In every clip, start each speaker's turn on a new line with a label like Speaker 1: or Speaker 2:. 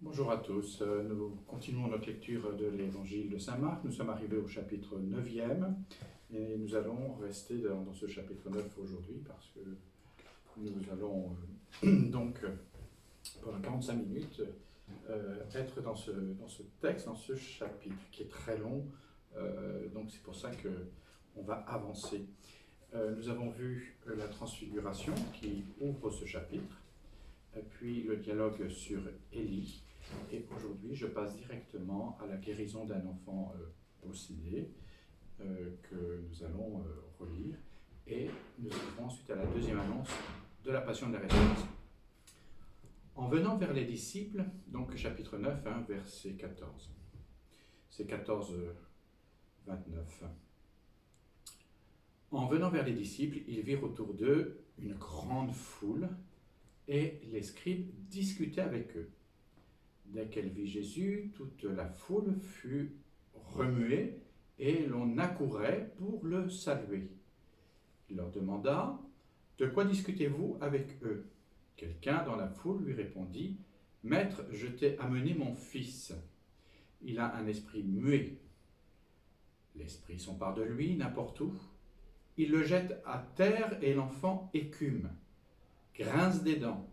Speaker 1: Bonjour à tous, nous continuons notre lecture de l'évangile de Saint Marc. Nous sommes arrivés au chapitre 9e et nous allons rester dans ce chapitre 9 aujourd'hui parce que nous allons pendant 45 minutes être dans ce texte, dans ce chapitre qui est très long, donc c'est pour ça qu'on va avancer. Nous avons vu la transfiguration qui ouvre ce chapitre, puis le dialogue sur Élie. Et aujourd'hui, je passe directement à la guérison d'un enfant possédé que nous allons relire. Et nous arrivons ensuite à la deuxième annonce de la passion de la résurrection. En venant vers les disciples, donc chapitre 9, verset 14. C'est 14, 29. En venant vers les disciples, ils virent autour d'eux une grande foule et les scribes discutaient avec eux. Dès qu'elle vit Jésus, toute la foule fut remuée et l'on accourait pour le saluer. Il leur demanda « De quoi discutez-vous avec eux ?» Quelqu'un dans la foule lui répondit « Maître, je t'ai amené mon fils. Il a un esprit muet. L'esprit s'empare de lui n'importe où. Il le jette à terre et l'enfant écume, grince des dents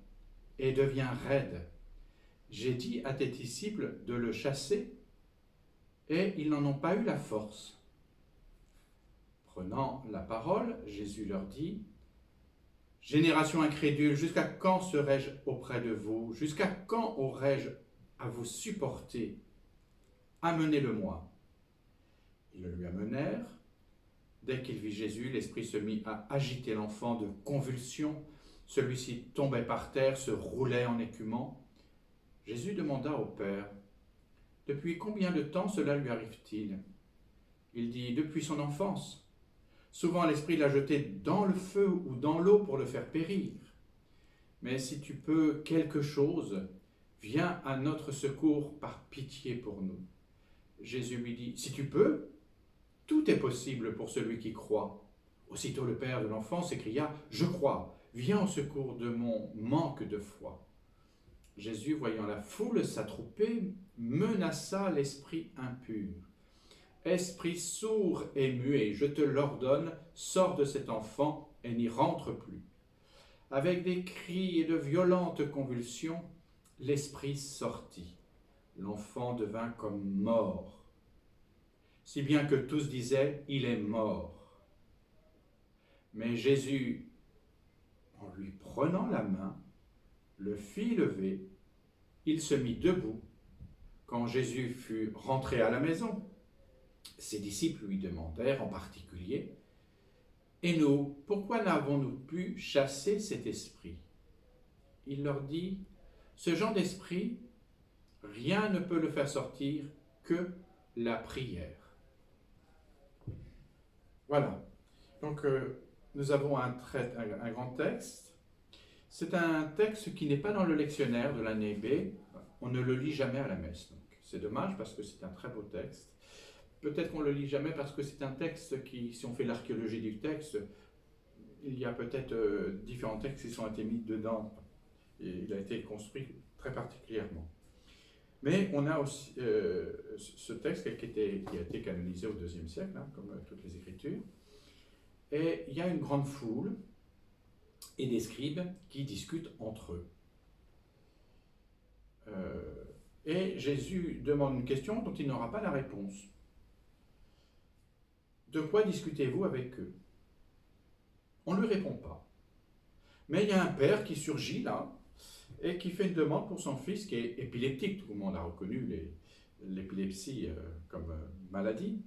Speaker 1: et devient raide. J'ai dit à tes disciples de le chasser, et ils n'en ont pas eu la force. » Prenant la parole, Jésus leur dit, « Génération incrédule, jusqu'à quand serai-je auprès de vous? Jusqu'à quand aurai-je à vous supporter? Amenez-le-moi. » Ils le lui amenèrent. Dès qu'il vit Jésus, l'esprit se mit à agiter l'enfant de convulsions. Celui-ci tombait par terre, se roulait en écumant. Jésus demanda au Père, « Depuis combien de temps cela lui arrive-t-il » Il dit, « Depuis son enfance. Souvent l'Esprit l'a jeté dans le feu ou dans l'eau pour le faire périr. Mais si tu peux quelque chose, viens à notre secours par pitié pour nous. » Jésus lui dit, « Si tu peux, tout est possible pour celui qui croit. » Aussitôt le père de l'enfant s'écria, « Je crois, viens au secours de mon manque de foi. » Jésus, voyant la foule s'attrouper, menaça l'esprit impur. « Esprit sourd et muet, je te l'ordonne, sors de cet enfant et n'y rentre plus. » Avec des cris et de violentes convulsions, l'esprit sortit. L'enfant devint comme mort, si bien que tous disaient « Il est mort. » Mais Jésus, en lui prenant la main, le fit lever, il se mit debout. Quand Jésus fut rentré à la maison, ses disciples lui demandèrent en particulier, « Et nous, pourquoi n'avons-nous pu chasser cet esprit ?» Il leur dit, « Ce genre d'esprit, rien ne peut le faire sortir que la prière. » Voilà. Donc, nous avons un grand texte. C'est un texte qui n'est pas dans le lectionnaire de l'année B. On ne le lit jamais à la messe. Donc, c'est dommage parce que c'est un très beau texte. Peut-être qu'on ne le lit jamais parce que c'est un texte qui, si on fait l'archéologie du texte, il y a peut-être différents textes qui sont été mis dedans. Et il a été construit très particulièrement. Mais on a aussi ce texte qui a été canonisé au IIe siècle, comme toutes les Écritures. Et il y a une grande foule et des scribes qui discutent entre eux. Et Jésus demande une question dont il n'aura pas la réponse. De quoi discutez-vous avec eux? On ne lui répond pas. Mais il y a un père qui surgit là et qui fait une demande pour son fils qui est épileptique. Tout le monde a reconnu l'épilepsie comme maladie.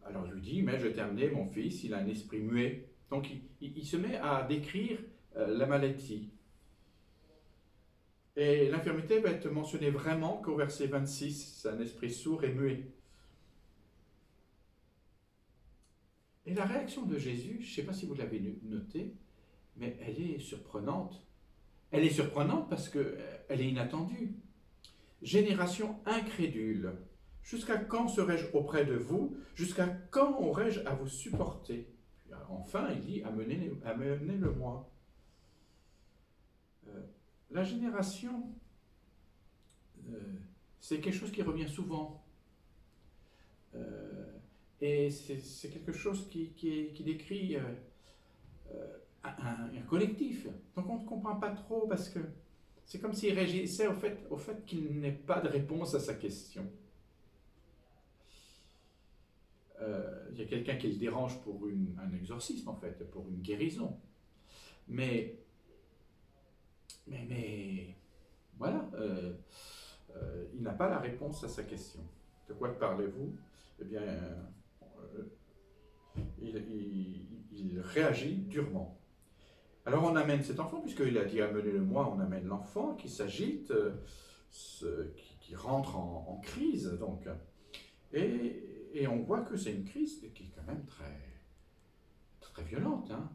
Speaker 1: Alors il lui dit, mais je t'ai amené mon fils, il a un esprit muet. Donc il se met à décrire la maladie. Et l'infirmité va être mentionnée vraiment qu'au verset 26, c'est un esprit sourd et muet. Et la réaction de Jésus, je ne sais pas si vous l'avez noté, mais elle est surprenante. Elle est surprenante parce qu'elle est inattendue. Génération incrédule, jusqu'à quand serai-je auprès de vous? Jusqu'à quand aurai-je à vous supporter? Enfin, il dit, amenez-le-moi. La génération c'est quelque chose qui revient souvent. Et c'est quelque chose qui décrit un collectif. Donc on ne comprend pas trop parce que c'est comme s'il réagissait au fait qu'il n'ait pas de réponse à sa question. Il y a quelqu'un qui le dérange pour un exorcisme, en fait, pour une guérison. Mais voilà, il n'a pas la réponse à sa question. De quoi parlez-vous? Eh bien, il réagit durement. Alors on amène cet enfant, puisqu'il a dit amenez-le-moi, on amène l'enfant qui s'agite, qui rentre en crise, donc. Et on voit que c'est une crise qui est quand même très, très violente. Hein.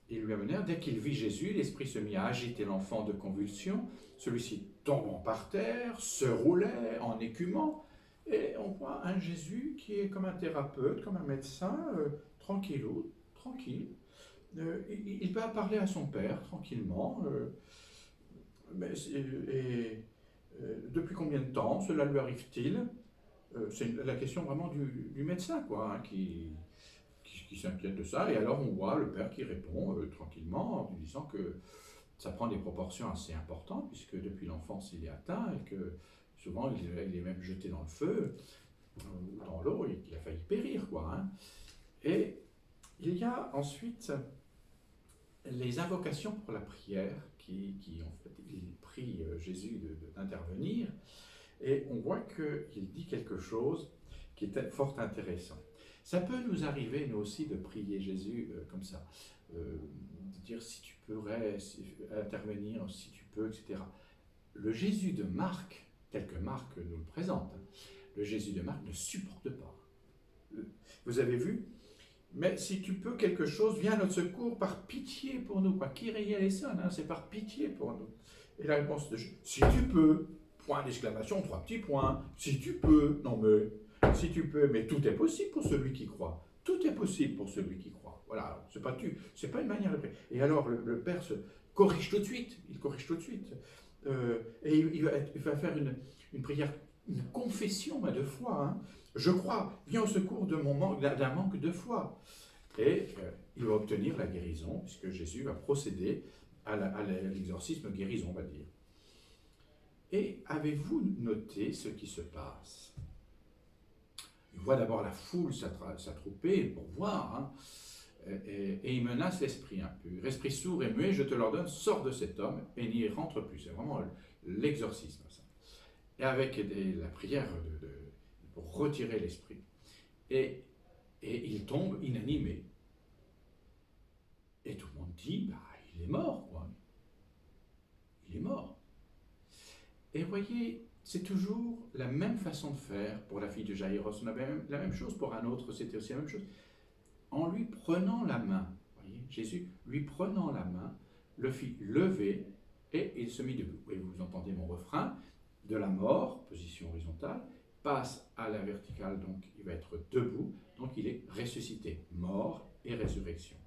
Speaker 1: Ils lui amenèrent, dès qu'il vit Jésus, l'esprit se mit à agiter l'enfant de convulsions, celui-ci tombant par terre, se roulait en écumant, et on voit un Jésus qui est comme un thérapeute, comme un médecin, tranquille. Il va parler à son père tranquillement. Depuis combien de temps cela lui arrive-t-il? C'est la question vraiment du médecin, quoi, hein, qui s'inquiète de ça. Et alors on voit le père qui répond tranquillement en lui disant que ça prend des proportions assez importantes, puisque depuis l'enfance il est atteint et que souvent il est même jeté dans le feu ou dans l'eau et qu'il a failli périr, quoi. Hein. Et il y a ensuite les invocations pour la prière qui en fait, il prie Jésus d'intervenir, et on voit qu'il dit quelque chose qui est fort intéressant. Ça peut nous arriver, nous aussi, de prier Jésus comme ça, de dire si tu pourrais intervenir, si tu peux, etc. Le Jésus de Marc, tel que Marc nous le présente, le Jésus de Marc ne supporte pas. Vous avez vu? Mais si tu peux quelque chose, viens à notre secours par pitié pour nous. Kyrie eleison, hein, c'est par pitié pour nous. Et la réponse de Jésus, si tu peux, point d'exclamation, 3 petits points, si tu peux, non mais, si tu peux, mais tout est possible pour celui qui croit. Tout est possible pour celui qui croit. Voilà, c'est pas une manière de prier. Et alors le Père se corrige tout de suite, il corrige tout de suite. Et il va faire une prière, une confession de foi. Hein. Je crois, viens au secours d'un manque de foi. Et il va obtenir la guérison, puisque Jésus va procéder à l'exorcisme guérison, on va dire. Et avez-vous noté ce qui se passe? Il voit d'abord la foule s'attrouper pour voir, hein, et il menace l'esprit impur. Esprit sourd et muet, je te l'ordonne, sors de cet homme et n'y rentre plus. C'est vraiment l'exorcisme, ça. Et avec la prière pour retirer l'esprit. Et il tombe inanimé. Et tout le monde dit, bah, il est mort, quoi. Il est mort. Et vous voyez, c'est toujours la même façon de faire pour la fille de Jaïros. On avait la même chose pour un autre, c'était aussi la même chose. En lui prenant la main, voyez, Jésus, lui prenant la main, le fit lever et il se mit debout. Et vous entendez mon refrain, de la mort, position horizontale, passe à la verticale, donc il va être debout, donc il est ressuscité, mort et résurrection.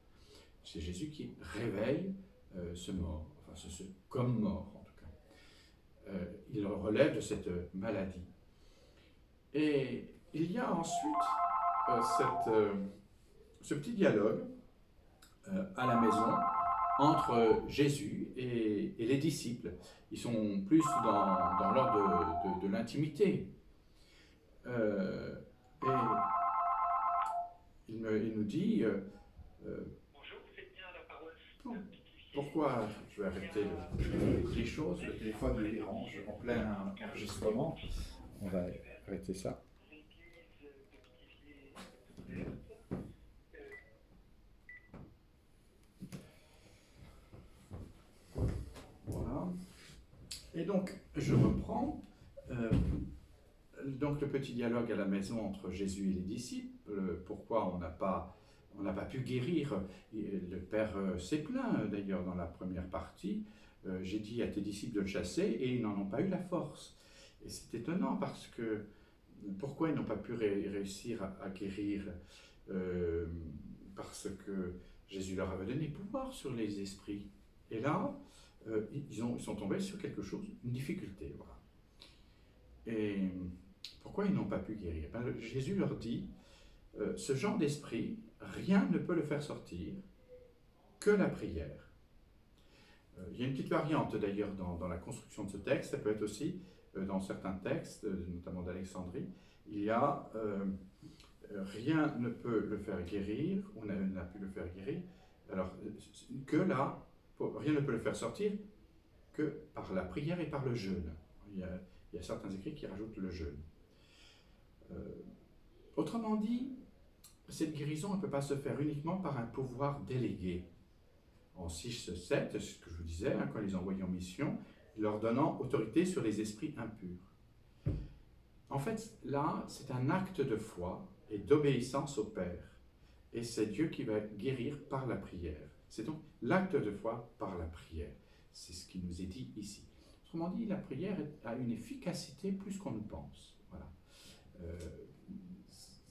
Speaker 1: C'est Jésus qui réveille ce mort, enfin ce comme mort en tout cas. Il le relève de cette maladie. Et il y a ensuite ce petit dialogue à la maison entre Jésus et les disciples. Ils sont plus dans l'ordre de l'intimité. Et il nous dit
Speaker 2: bonjour, c'est bien la paroisse.
Speaker 1: Pourquoi je vais arrêter les choses, le téléphone me dérange en plein enregistrement. On va arrêter ça. Voilà. Et donc, je reprends. Donc, le petit dialogue à la maison entre Jésus et les disciples. Pourquoi on n'a pas pu guérir? Le Père s'est plaint, d'ailleurs, dans la première partie. J'ai dit à tes disciples de le chasser et ils n'en ont pas eu la force. Et c'est étonnant parce que pourquoi ils n'ont pas pu réussir à guérir? Parce que Jésus leur avait donné pouvoir sur les esprits. Et là, ils sont tombés sur quelque chose, une difficulté. Voilà. Et pourquoi ils n'ont pas pu guérir? Jésus leur dit, ce genre d'esprit, rien ne peut le faire sortir que la prière. Il y a une petite variante d'ailleurs dans la construction de ce texte, ça peut être aussi dans certains textes, notamment d'Alexandrie, il y a rien ne peut le faire guérir, on n'a pu le faire guérir, alors que là, rien ne peut le faire sortir que par la prière et par le jeûne. Il y a certains écrits qui rajoutent le jeûne. Autrement dit, cette guérison ne peut pas se faire uniquement par un pouvoir délégué. En 6-7, c'est ce que je vous disais, quand ils envoyaient en mission, leur donnant autorité sur les esprits impurs. En fait, là, c'est un acte de foi et d'obéissance au Père. Et c'est Dieu qui va guérir par la prière. C'est donc l'acte de foi par la prière. C'est ce qui nous est dit ici. Autrement dit, la prière a une efficacité plus qu'on ne pense. Voilà.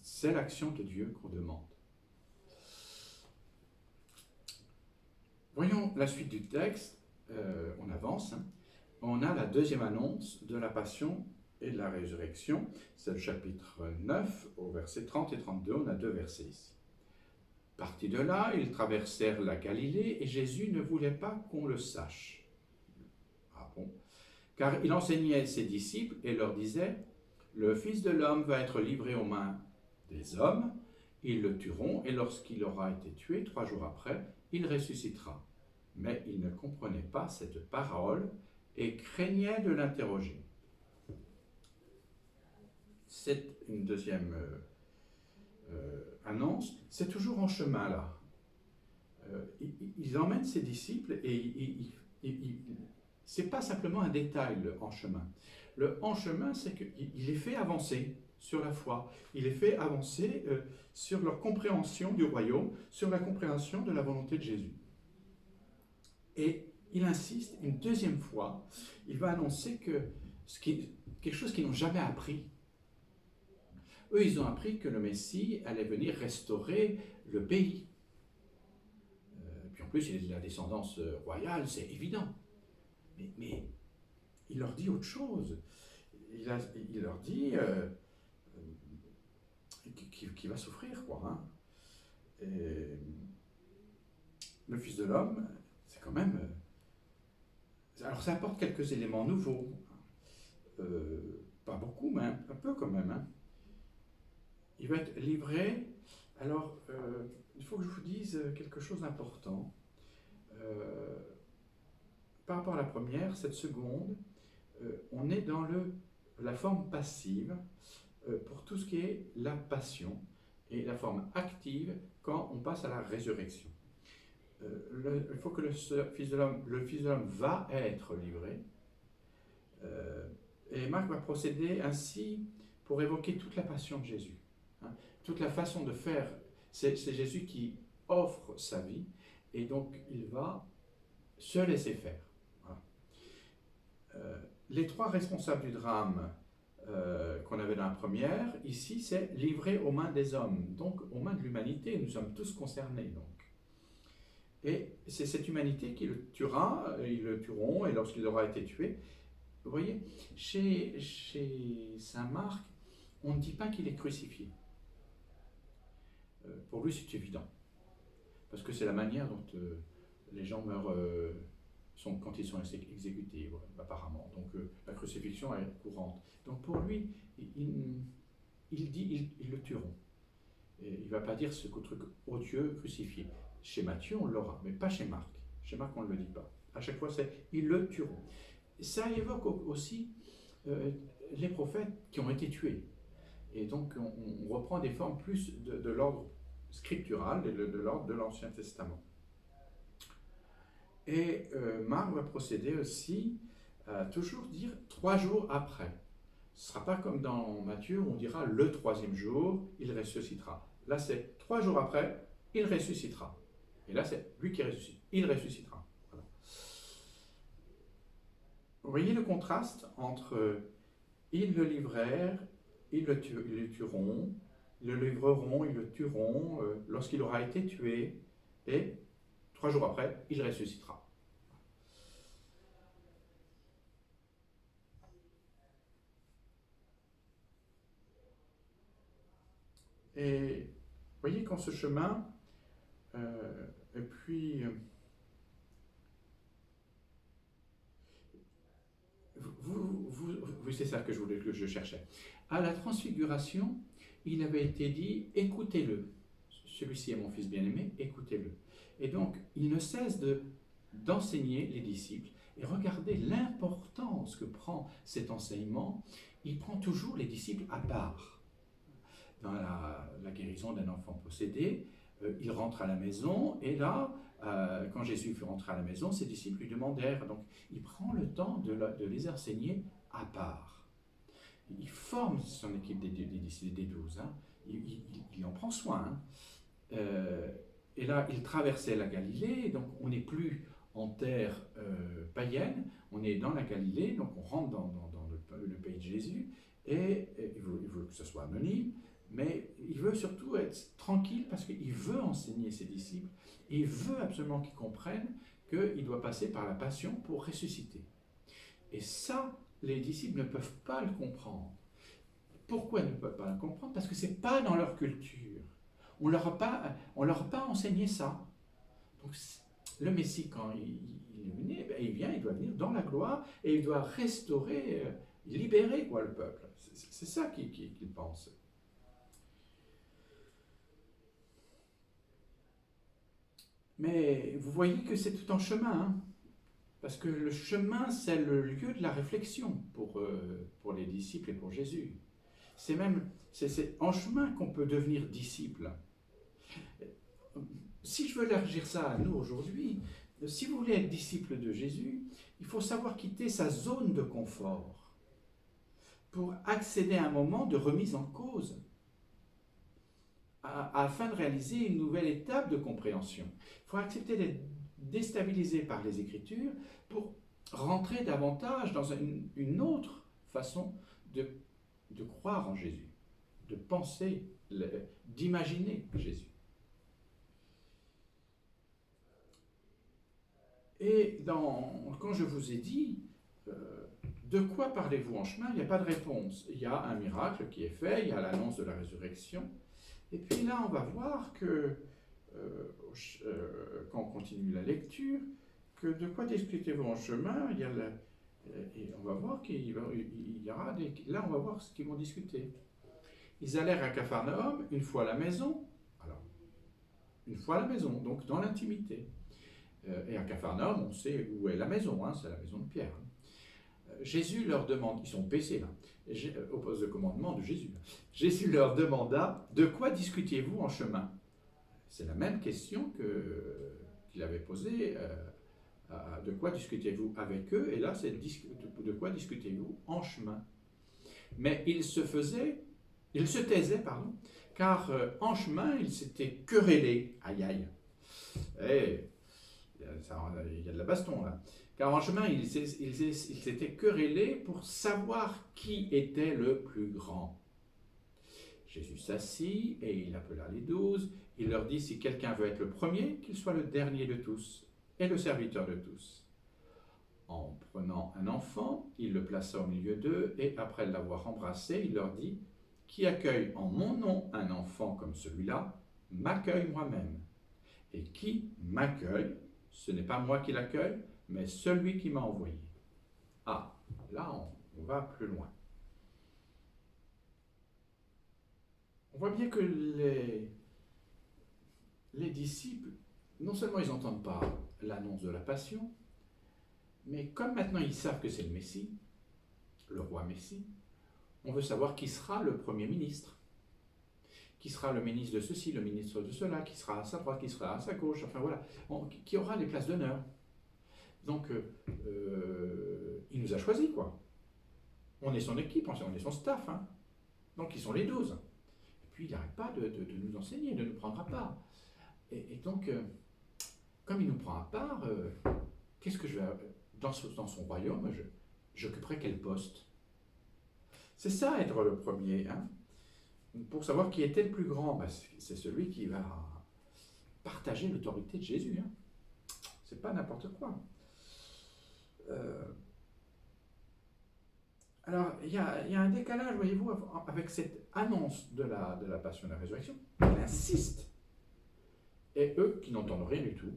Speaker 1: C'est l'action de Dieu qu'on demande. Voyons la suite du texte. On avance. On a la deuxième annonce de la passion et de la résurrection. C'est le chapitre 9, au verset 30 et 32. On a 2 versets ici. Partis de là, ils traversèrent la Galilée et Jésus ne voulait pas qu'on le sache. Ah bon? Car il enseignait ses disciples et leur disait, « Le Fils de l'homme va être livré aux mains des hommes, ils le tueront et lorsqu'il aura été tué, 3 jours après, il ressuscitera. » Mais ils ne comprenaient pas cette parole et craignaient de l'interroger. C'est une deuxième annonce. C'est toujours en chemin là. Ils emmènent ses disciples et c'est pas simplement un détail le en chemin. Le en chemin, c'est qu'il les fait avancer sur la foi. Il les fait avancer sur leur compréhension du royaume, sur la compréhension de la volonté de Jésus. Et il insiste une deuxième fois, il va annoncer quelque chose qu'ils n'ont jamais appris. Eux, ils ont appris que le Messie allait venir restaurer le pays. Puis en plus, il est de la descendance royale, c'est évident. Mais il leur dit autre chose. Il leur dit qu'il va souffrir, quoi. Hein. Et le Fils de l'homme, c'est quand même... alors ça apporte quelques éléments nouveaux. Pas beaucoup, mais un peu quand même. Hein. Il va être livré. Alors, il faut que je vous dise quelque chose d'important. Par rapport à la première, cette seconde, on est dans la forme passive pour tout ce qui est la passion et la forme active quand on passe à la résurrection. Il faut que le Fils de l'homme va être livré. Et Marc va procéder ainsi pour évoquer toute la passion de Jésus. Hein, toute la façon de faire. C'est Jésus qui offre sa vie et donc il va se laisser faire. Voilà. Les 3 responsables du drame qu'on avait dans la première, ici c'est livré aux mains des hommes, donc aux mains de l'humanité. Nous sommes tous concernés donc. Et c'est cette humanité qui le tuera, ils le tueront, et lorsqu'il aura été tué, vous voyez, chez saint Marc, on ne dit pas qu'il est crucifié. Pour lui, c'est évident. Parce que c'est la manière dont les gens meurent quand ils sont exécutés, voilà, apparemment. Donc la crucifixion est courante. Donc pour lui, ils le tueront. Et il ne va pas dire ce truc odieux crucifié. Chez Matthieu, on l'aura, mais pas chez Marc. Chez Marc, on ne le dit pas. À chaque fois, c'est « ils le tueront ». Ça évoque aussi les prophètes qui ont été tués. Et donc, on reprend des formes plus de l'ordre scriptural et de l'ordre de l'Ancien Testament. Et Marc va procéder aussi à toujours dire 3 jours après. Ce ne sera pas comme dans Matthieu où on dira le 3e jour, il ressuscitera. Là, c'est 3 jours après, il ressuscitera. Et là, c'est lui qui ressuscite. Il ressuscitera. Voilà. Vous voyez le contraste entre ils le livrèrent, ils le tueront, ils le livreront, ils le tueront lorsqu'il aura été tué, et 3 jours après, il ressuscitera. Et voyez qu'en ce chemin, et puis, c'est ça que je cherchais. À la transfiguration, il avait été dit, écoutez-le. Celui-ci est mon fils bien-aimé, écoutez-le. Et donc, il ne cesse d'enseigner les disciples. Et regardez l'importance que prend cet enseignement. Il prend toujours les disciples à part. Dans la guérison d'un enfant possédé, il rentre à la maison, et là, quand Jésus fut rentré à la maison, ses disciples lui demandèrent. Donc, il prend le temps de les enseigner à part. Il forme son équipe des 12. Hein. Il en prend soin. Hein. Et là, il traversait la Galilée, donc on n'est plus en terre païenne, on est dans la Galilée, donc on rentre dans le pays de Jésus, et il veut que ce soit anonyme, mais il veut surtout être tranquille parce qu'il veut enseigner ses disciples, et il veut absolument qu'ils comprennent qu'il doit passer par la passion pour ressusciter. Et ça, les disciples ne peuvent pas le comprendre. Pourquoi ils ne peuvent pas le comprendre? Parce que ce n'est pas dans leur culture. On ne leur a pas enseigné ça. Donc, le Messie, quand il vient, il doit venir dans la gloire et il doit restaurer, libérer le peuple. C'est ça qu'il pense. Mais vous voyez que c'est tout en chemin, hein, parce que le chemin, c'est le lieu de la réflexion pour les disciples et pour Jésus. C'est en chemin qu'on peut devenir disciple. Si je veux élargir ça à nous aujourd'hui, si vous voulez être disciple de Jésus, il faut savoir quitter sa zone de confort pour accéder à un moment de remise en cause, afin de réaliser une nouvelle étape de compréhension. Il faut accepter d'être déstabilisé par les Écritures pour rentrer davantage dans une autre façon de croire en Jésus, de penser, d'imaginer Jésus. Et quand je vous ai dit, de quoi parlez-vous en chemin, il n'y a pas de réponse. Il y a un miracle qui est fait, il y a l'annonce de la résurrection. Et puis là, on va voir que, quand on continue la lecture, que de quoi discutez-vous en chemin, et on va voir qu'il y aura là, on va voir ce qu'ils vont discuter. Ils allèrent à Capharnaüm, une fois à la maison, donc dans l'intimité. Et à Capharnaüm, on sait où est la maison, hein, c'est la maison de Pierre. Jésus leur demande, ils sont baissés là, au poste de commandement de Jésus. Jésus leur demanda, de quoi discutiez-vous en chemin? C'est la même question qu'il avait posée, de quoi discutez-vous avec eux? Et là, c'est de quoi discutez-vous en chemin? Mais il se taisait, car en chemin, ils s'étaient querellés. Aïe aïe. Il y a de la baston là. Car en chemin, ils s'étaient querellés pour savoir qui était le plus grand. Jésus s'assit et il appela les 12. Il leur dit, si quelqu'un veut être le premier, qu'il soit le dernier de tous et le serviteur de tous. En prenant un enfant, il le plaça au milieu d'eux et après l'avoir embrassé, il leur dit, qui accueille en mon nom un enfant comme celui-là, m'accueille moi-même. Et qui m'accueille, ce n'est pas moi qui l'accueille, mais celui qui m'a envoyé. Ah, là, on va plus loin. On voit bien que les disciples, non seulement ils n'entendent pas l'annonce de la passion, mais comme maintenant ils savent que c'est le Messie, le roi Messie, on veut savoir qui sera le Premier ministre, qui sera le ministre de ceci, le ministre de cela, qui sera à sa droite, qui sera à sa gauche, enfin voilà, qui aura les places d'honneur. Donc, il nous a choisis, quoi. On est son équipe, on est son staff, hein. Donc, ils sont les 12. Et puis, il n'arrête pas de nous enseigner, de nous prendre à part. Et donc, comme il nous prend à part, qu'est-ce que je vais... Dans son royaume, j'occuperai quel poste? C'est ça, être le premier, hein. Pour savoir qui était le plus grand, c'est celui qui va partager l'autorité de Jésus, hein. C'est pas n'importe quoi. Alors, il y a un décalage, voyez-vous, avec cette annonce de la passion et de la résurrection. Il insiste. Et eux, qui n'entendent rien du tout,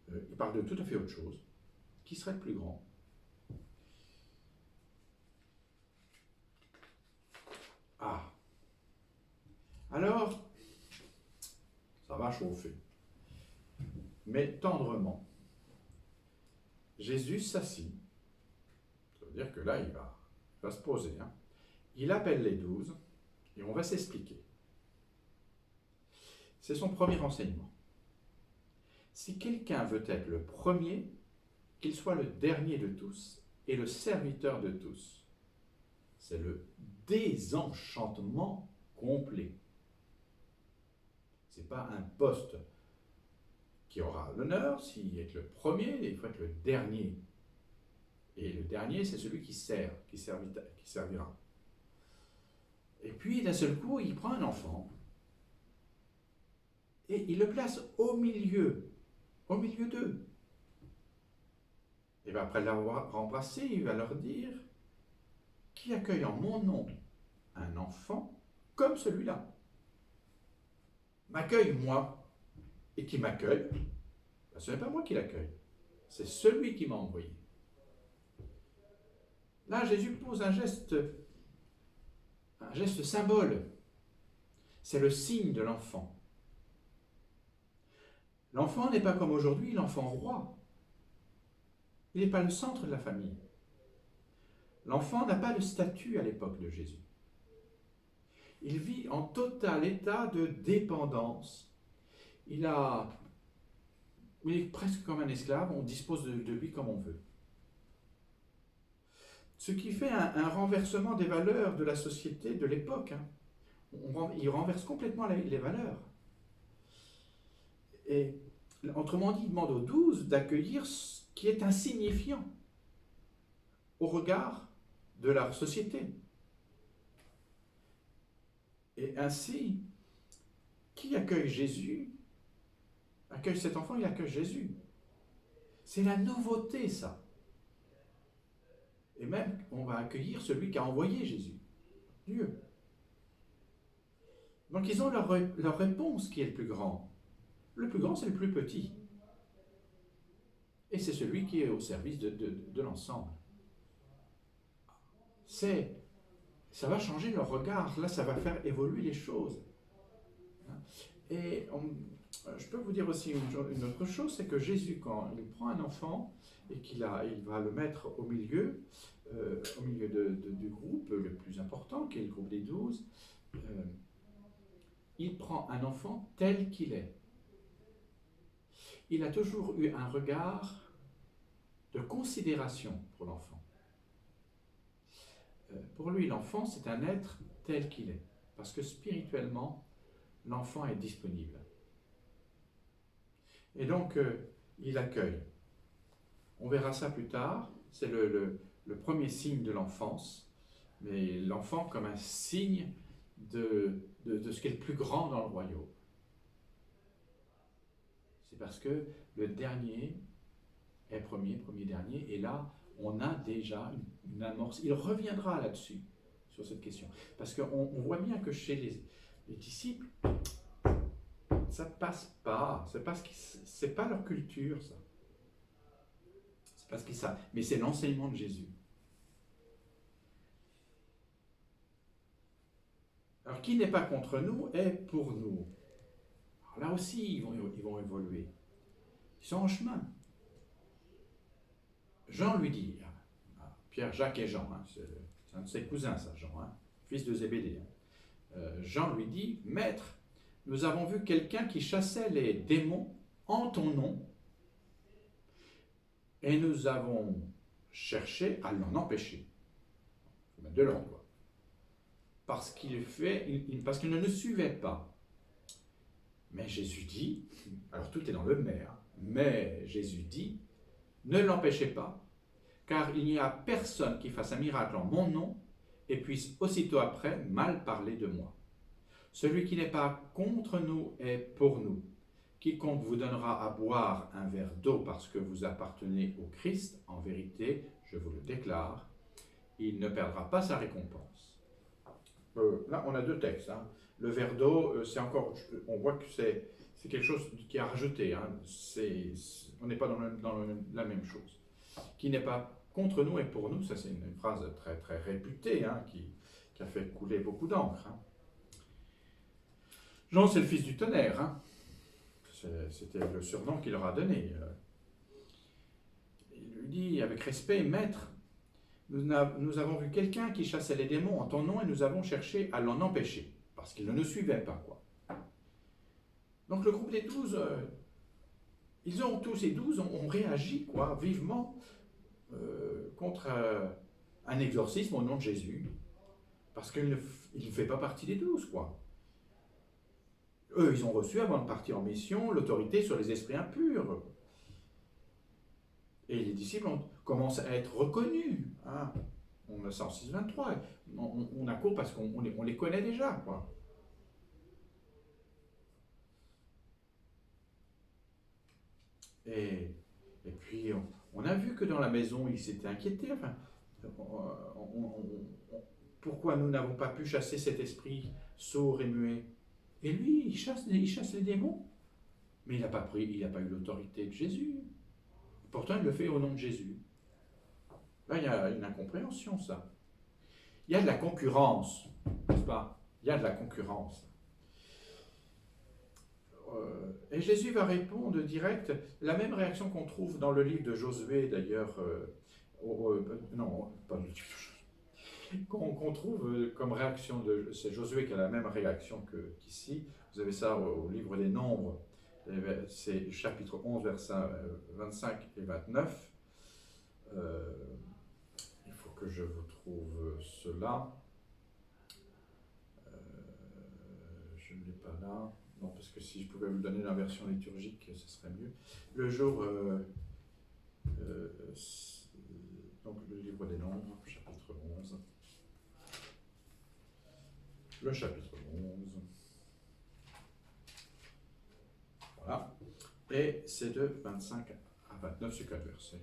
Speaker 1: ils parlent de tout à fait autre chose. Qui serait le plus grand? Ah. Alors, ça va chauffer. Mais tendrement, Jésus s'assit. Ça veut dire que là, il va se poser. Hein. Il appelle les 12 et on va s'expliquer. C'est son premier enseignement. Si quelqu'un veut être le premier, qu'il soit le dernier de tous et le serviteur de tous. C'est le désenchantement complet. Ce n'est pas un poste qui aura l'honneur. S'il est le premier, il faut être le dernier. Et le dernier, c'est celui qui sert, qui servira. Et puis, d'un seul coup, il prend un enfant et il le place au milieu d'eux. Et bien après l'avoir embrassé, il va leur dire: qui accueille en mon nom un enfant comme celui-là, m'accueille moi, et qui m'accueille, ben ce n'est pas moi qui l'accueille, c'est celui qui m'a envoyé. Là, Jésus pose un geste symbole. C'est le signe de l'enfant. L'enfant n'est pas comme aujourd'hui l'enfant roi. Il n'est pas le centre de la famille. L'enfant n'a pas de statut à l'époque de Jésus. Il vit en total état de dépendance. Il est presque comme un esclave, on dispose de lui comme on veut. Ce qui fait un renversement des valeurs de la société de l'époque. Hein. Il renverse complètement les valeurs. Et autrement dit, il demande aux 12 d'accueillir ce qui est insignifiant au regard de leur société. Et ainsi, qui accueille Jésus, accueille cet enfant, il accueille Jésus. C'est la nouveauté, ça. Et même, on va accueillir celui qui a envoyé Jésus, Dieu. Donc, ils ont leur réponse qui est le plus grand. Le plus grand, c'est le plus petit. Et c'est celui qui est au service de l'ensemble. Ça va changer leur regard. Là, ça va faire évoluer les choses. Et je peux vous dire aussi une autre chose, c'est que Jésus, quand il prend un enfant et il va le mettre au milieu du groupe le plus important, qui est le groupe des 12, il prend un enfant tel qu'il est. Il a toujours eu un regard de considération pour l'enfant. Pour lui, l'enfant, c'est un être tel qu'il est, parce que spirituellement, l'enfant est disponible. Et donc, il accueille. On verra ça plus tard, c'est le premier signe de l'enfance, mais l'enfant comme un signe de ce qui est le plus grand dans le royaume. C'est parce que le dernier est premier dernier, et là, on a déjà une amorce. Il reviendra là-dessus, sur cette question. Parce qu'on voit bien que chez les disciples, ça ne passe pas. C'est pas leur culture, ça. C'est pas ce qu'ils savent. Mais c'est l'enseignement de Jésus. Alors, qui n'est pas contre nous est pour nous. Alors, là aussi, ils vont évoluer. Ils sont en chemin. Jean lui dit, Pierre, Jacques et Jean, hein, c'est un de ses cousins, ça, Jean, hein, fils de Zébédée. Jean lui dit, Maître, nous avons vu quelqu'un qui chassait les démons en ton nom, et nous avons cherché à l'en empêcher. Il faut mettre de l'ordre, quoi. Parce qu'il ne nous suivait pas. Mais Jésus dit, alors tout est dans le mais, hein, mais Jésus dit, ne l'empêchez pas, car il n'y a personne qui fasse un miracle en mon nom et puisse aussitôt après mal parler de moi. Celui qui n'est pas contre nous est pour nous. Quiconque vous donnera à boire un verre d'eau parce que vous appartenez au Christ, en vérité, je vous le déclare, il ne perdra pas sa récompense. Là, on a deux textes. Hein. Le verre d'eau, c'est encore, on voit que c'est quelque chose qui est à rajouter. Hein. On n'est pas dans la même chose. Qui n'est pas contre nous et pour nous, ça c'est une phrase très, très réputée, hein, qui a fait couler beaucoup d'encre. Hein. Jean, c'est le fils du tonnerre. Hein. C'était le surnom qu'il leur a donné. Il lui dit avec respect, Maître, nous avons vu quelqu'un qui chassait les démons en ton nom et nous avons cherché à l'en empêcher, parce qu'il ne nous suivait pas. Quoi. Donc le groupe des 12, ils ont tous et 12 ont réagi quoi, vivement contre un exorcisme au nom de Jésus, parce qu'il ne fait pas partie des 12. Quoi. Eux, ils ont reçu, avant de partir en mission, l'autorité sur les esprits impurs. Et les disciples commencent à être reconnus. Hein. On a ça en 6.23. On accourt parce qu'on les connaît déjà. Quoi. Et puis, on a vu que dans la maison, ils s'étaient inquiétés. Enfin, pourquoi nous n'avons pas pu chasser cet esprit sourd et muet? Et lui, il chasse les démons. Mais il n'a pas eu l'autorité de Jésus. Pourtant, il le fait au nom de Jésus. Là, il y a une incompréhension, ça. Il y a de la concurrence, n'est-ce pas? Il y a de la concurrence. Et Jésus va répondre direct, la même réaction qu'on trouve dans le livre de Josué, d'ailleurs, non, pas le livre de Josué, qu'on trouve comme réaction c'est Josué qui a la même réaction qu'ici. Vous avez ça au livre des Nombres, c'est chapitre 11, versets 25 et 29. Il faut que je vous trouve cela. Je ne l'ai pas là. Non, parce que si je pouvais vous donner la version liturgique, ce serait mieux. Le jour, donc le livre des Nombres, chapitre 11. Le chapitre 11. Voilà. Et c'est de 25 à 29, c'est 4 versets.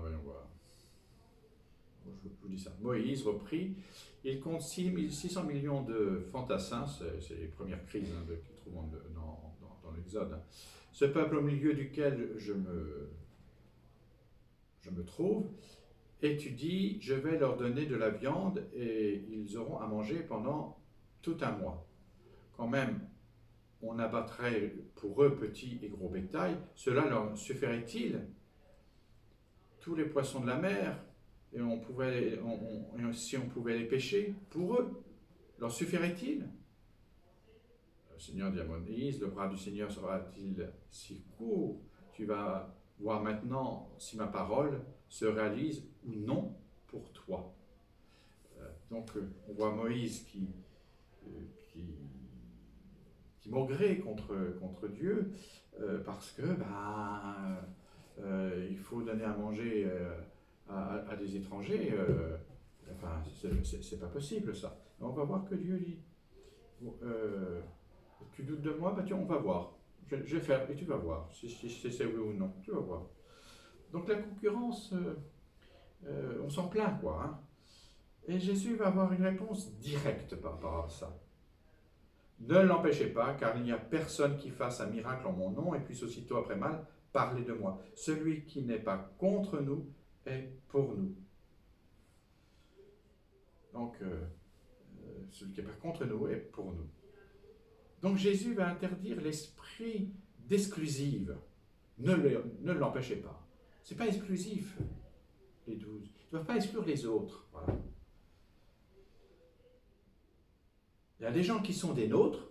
Speaker 1: Voyons voir. Je vous dis ça. Moïse reprit. Il compte 600 millions de fantassins, c'est les premières crises hein, qu'ils trouvent dans l'Exode. Ce peuple au milieu duquel je me trouve, et tu dis, je vais leur donner de la viande et ils auront à manger pendant tout un mois. Quand même, on abattrait pour eux petit et gros bétail, cela leur suffirait-il? Tous les poissons de la mer, et si on pouvait les pêcher, pour eux, leur suffirait-il? Le Seigneur dit à Moïse, le bras du Seigneur sera-t-il si court? Tu vas voir maintenant si ma parole se réalise ou non pour toi. Donc on voit Moïse qui maugrait contre Dieu parce que il faut donner à manger à des étrangers. Enfin, c'est pas possible ça. On va voir que Dieu dit tu doutes de moi, tiens, on va voir. Je vais faire et tu vas voir si c'est oui ou non. Tu vas voir. Donc la concurrence, on s'en plaint quoi. Hein. Et Jésus va avoir une réponse directe par rapport à ça. Ne l'empêchez pas, car il n'y a personne qui fasse un miracle en mon nom et puisse aussitôt après mal parler de moi. Celui qui n'est pas contre nous est pour nous. Donc, celui qui n'est pas contre nous est pour nous. Donc Jésus va interdire l'esprit d'exclusive. Ne l'empêchez pas. Ce n'est pas exclusif, les 12. Ils ne doivent pas exclure les autres. Voilà. Il y a des gens qui sont des nôtres,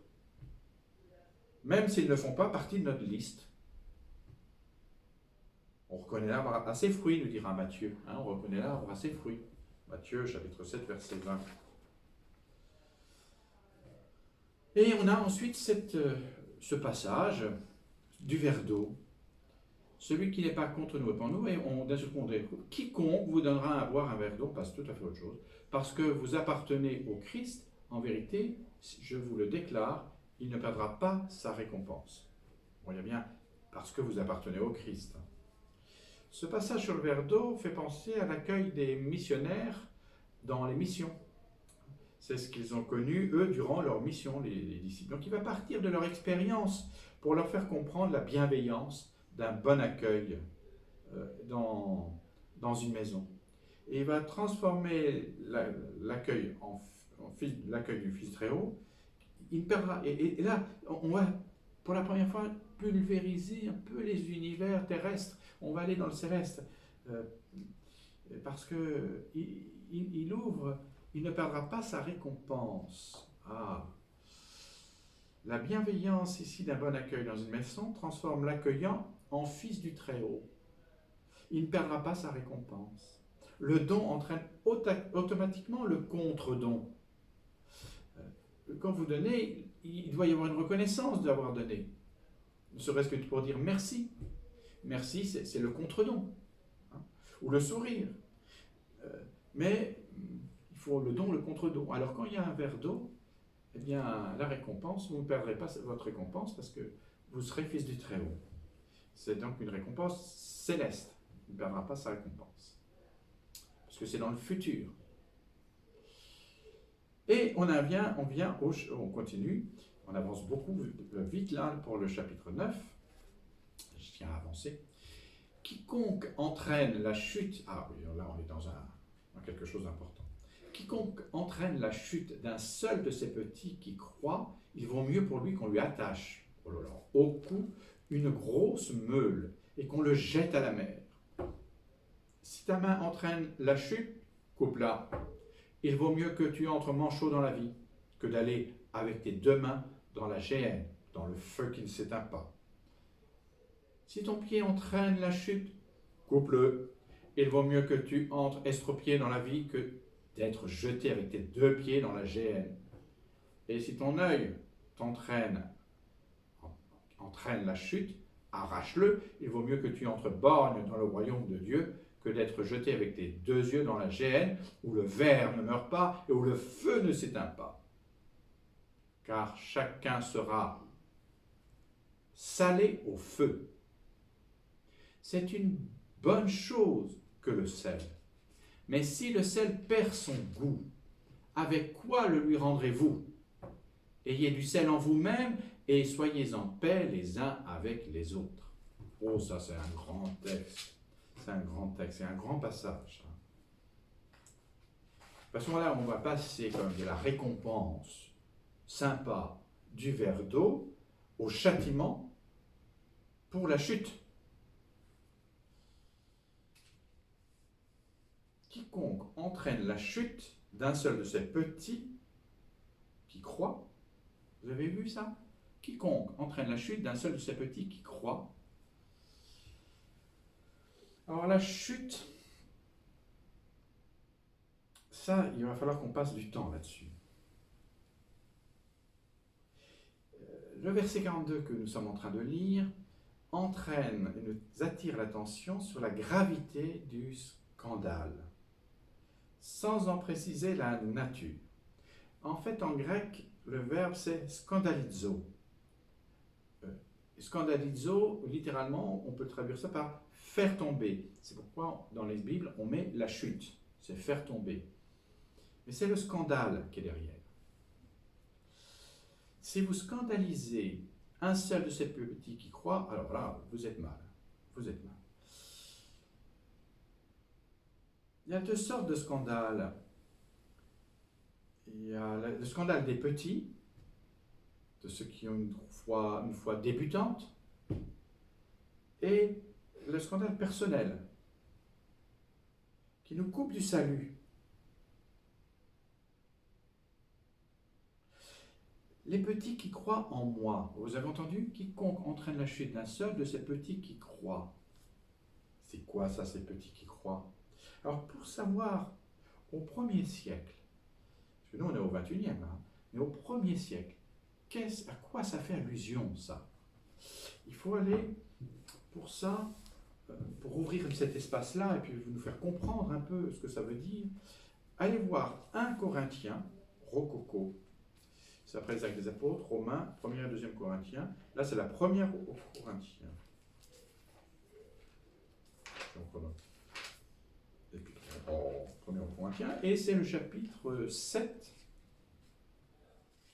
Speaker 1: même s'ils ne font pas partie de notre liste. On reconnaît l'arbre à ses fruits, nous dira Matthieu. Hein, on reconnaît l'arbre à ses fruits. Matthieu, chapitre 7, verset 20. Et on a ensuite ce passage du verre d'eau. celui qui n'est pas contre nous et pour nous, et on découvre, quiconque vous donnera à boire un verre d'eau, passe tout à fait autre chose, parce que vous appartenez au Christ, en vérité, je vous le déclare, il ne perdra pas sa récompense. Vous voyez bien, parce que vous appartenez au Christ. Ce passage sur le verre d'eau fait penser à l'accueil des missionnaires dans les missions. C'est ce qu'ils ont connu, eux, durant leur mission, les disciples. Donc il va partir de leur expérience pour leur faire comprendre la bienveillance d'un bon accueil dans une maison. Et il va transformer l'accueil l'accueil du Fils très haut. Il perdra, et là, on va, pour la première fois, pulvériser un peu les univers terrestres. On va aller dans le céleste. Parce que il ouvre, il ne perdra pas sa récompense. Ah. La bienveillance ici d'un bon accueil dans une maison transforme l'accueillant en fils du Très-Haut. Il ne perdra pas sa récompense. Le don entraîne automatiquement le contre-don. Quand vous donnez, il doit y avoir une reconnaissance d'avoir donné. Ne serait-ce que pour dire merci. Merci, c'est le contre-don. Hein, ou le sourire. Mais il faut le don, le contre-don. Alors quand il y a un verre d'eau, eh bien la récompense, vous ne perdrez pas votre récompense parce que vous serez fils du Très-Haut. C'est donc une récompense céleste. Il ne perdra pas sa récompense. Parce que c'est dans le futur. Et on continue, on avance beaucoup vite là pour le chapitre 9. Je tiens à avancer. Quiconque entraîne la chute, ah oui, là on est dans quelque chose d'important. Quiconque entraîne la chute d'un seul de ces petits qui croient, il vaut mieux pour lui qu'on lui attache au cou une grosse meule et qu'on le jette à la mer. Si ta main entraîne la chute, coupe-la. Il vaut mieux que tu entres manchot dans la vie que d'aller avec tes deux mains dans la géhenne, dans le feu qui ne s'éteint pas. Si ton pied entraîne la chute, coupe-le. Il vaut mieux que tu entres estropié dans la vie que d'être jeté avec tes deux pieds dans la géhenne. Et si ton œil entraîne la chute, arrache-le. Il vaut mieux que tu entres borgne dans le royaume de Dieu que d'être jeté avec tes deux yeux dans la géhenne, où le ver ne meurt pas et où le feu ne s'éteint pas. Car chacun sera salé au feu. C'est une bonne chose que le sel. Mais si le sel perd son goût, avec quoi le lui rendrez-vous? Ayez du sel en vous-même et soyez en paix les uns avec les autres. Oh, ça c'est un grand texte. C'est un grand texte, c'est un grand passage. À ce moment-là, on va passer comme de la récompense sympa du verre d'eau au châtiment pour la chute. Quiconque entraîne la chute d'un seul de ces petits qui croient, vous avez vu ça? Quiconque entraîne la chute d'un seul de ces petits qui croient. Alors la chute, ça, il va falloir qu'on passe du temps là-dessus. Le verset 42 que nous sommes en train de lire entraîne et nous attire l'attention sur la gravité du scandale, sans en préciser la nature. En fait, en grec, le verbe c'est scandalizo. Scandalizo, littéralement, on peut traduire ça par faire tomber. C'est pourquoi dans les Bibles, on met la chute. C'est faire tomber. Mais c'est le scandale qui est derrière. Si vous scandalisez un seul de ces petits qui croient, alors là, vous êtes mal. Vous êtes mal. Il y a deux sortes de scandales. Il y a le scandale des petits, de ceux qui ont une foi débutante, et le scandale personnel, qui nous coupe du salut. Les petits qui croient en moi, vous avez entendu? Quiconque entraîne la chute d'un seul de ces petits qui croient. C'est quoi ça, ces petits qui croient? Alors, pour savoir, au 1er siècle, parce que nous on est au 21e, hein, mais au 1er siècle, à quoi ça fait allusion, ça? Il faut aller, pour ça, pour ouvrir cet espace-là et puis nous faire comprendre un peu ce que ça veut dire, allez voir 1 Corinthiens, rococo, c'est après les Actes des Apôtres, Romains, 1er et 2e Corinthiens. Là, c'est la première aux Corinthiens. Premier aux Corinthiens, et c'est le chapitre 7,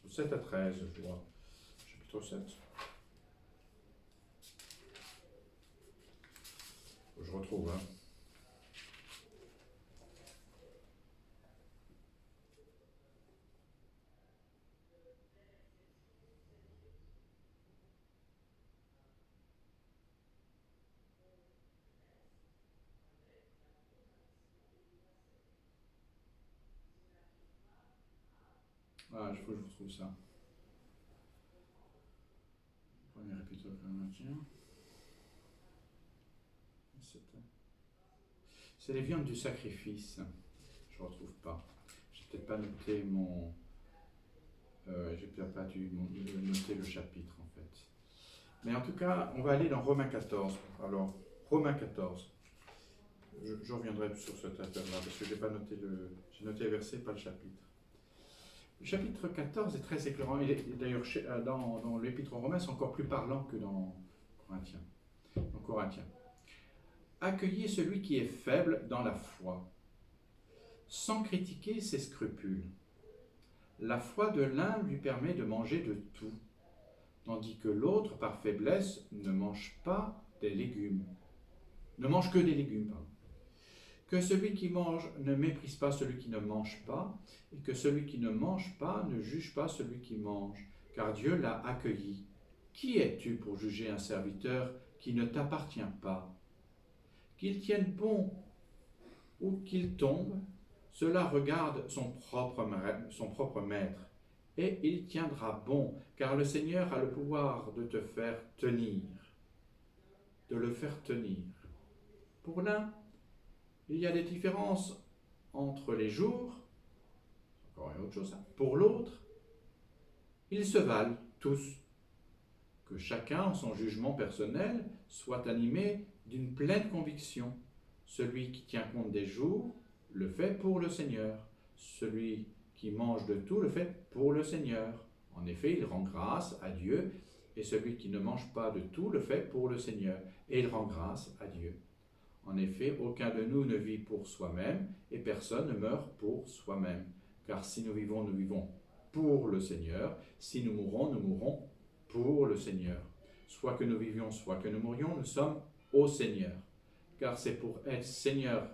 Speaker 1: 7 à 13, je crois. Chapitre 7. Je retrouve, hein. Ah, il faut que je retrouve ça. Premier épître aux Corinthiens. C'est les viandes du sacrifice. Je ne retrouve pas. J'ai peut-être pas noté mon. J'ai peut-être pas dû noter le chapitre en fait. Mais en tout cas, on va aller dans Romains 14. Alors, Romains 14. Je reviendrai sur cette affaire-là parce que j'ai pas noté j'ai noté les versets, pas le chapitre. Le chapitre 14 est très éclairant. D'ailleurs, dans l'épître aux Romains, c'est encore plus parlant que dans Corinthiens. Accueillez celui qui est faible dans la foi, sans critiquer ses scrupules. La foi de l'un lui permet de manger de tout, tandis que l'autre, par faiblesse, ne mange pas des légumes. Ne mange que des légumes, pardon. Que celui qui mange ne méprise pas celui qui ne mange pas, et que celui qui ne mange pas ne juge pas celui qui mange, car Dieu l'a accueilli. Qui es-tu pour juger un serviteur qui ne t'appartient pas? Qu'il tienne bon ou qu'il tombe, cela regarde son propre maître, et il tiendra bon, car le Seigneur a le pouvoir de te faire tenir, de le faire tenir. Pour l'un, il y a des différences entre les jours, encore une autre chose, pour l'autre, ils se valent tous. Que chacun, en son jugement personnel, soit animé d'une pleine conviction. Celui qui tient compte des jours le fait pour le Seigneur. Celui qui mange de tout le fait pour le Seigneur. En effet, il rend grâce à Dieu, et celui qui ne mange pas de tout le fait pour le Seigneur, et il rend grâce à Dieu. En effet, aucun de nous ne vit pour soi-même, et personne ne meurt pour soi-même. Car si nous vivons pour le Seigneur. Si nous mourrons pour le Seigneur. Soit que nous vivions, soit que nous mourions, nous sommes au Seigneur. Car c'est pour être Seigneur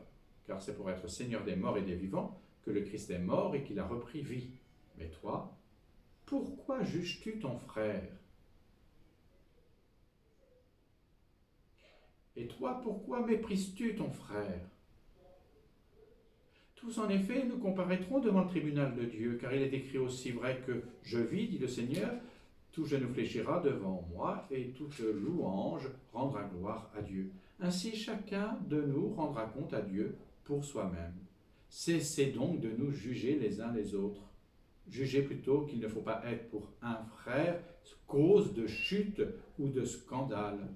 Speaker 1: des morts et des vivants que le Christ est mort et qu'il a repris vie. Mais toi, pourquoi juges-tu ton frère? Et toi, pourquoi méprises-tu ton frère? Tous en effet, nous comparaîtrons devant le tribunal de Dieu, car il est écrit aussi vrai que « Je vis, dit le Seigneur, tout genou fléchira devant moi, et toute louange rendra gloire à Dieu. Ainsi chacun de nous rendra compte à Dieu pour soi-même. Cessez donc de nous juger les uns les autres. Jugez plutôt qu'il ne faut pas être pour un frère cause de chute ou de scandale.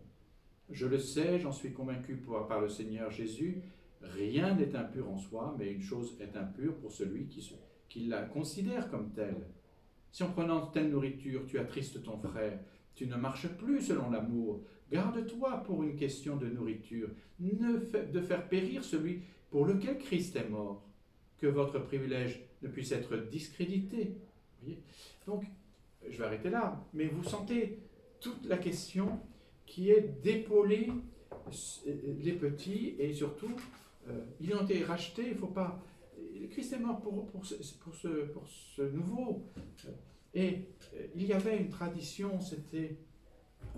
Speaker 1: Je le sais, j'en suis convaincu par le Seigneur Jésus, rien n'est impur en soi, mais une chose est impure pour celui qui la considère comme telle. Si en prenant telle nourriture, tu attristes ton frère, tu ne marches plus selon l'amour. Garde-toi pour une question de nourriture, de faire périr celui pour lequel Christ est mort, que votre privilège ne puisse être discrédité. Voyez. Donc, je vais arrêter là, mais vous sentez toute la question qui est d'épauler les petits, et surtout, ils ont été rachetés, il ne faut pas... Christ est mort pour ce nouveau. Et il y avait une tradition, c'était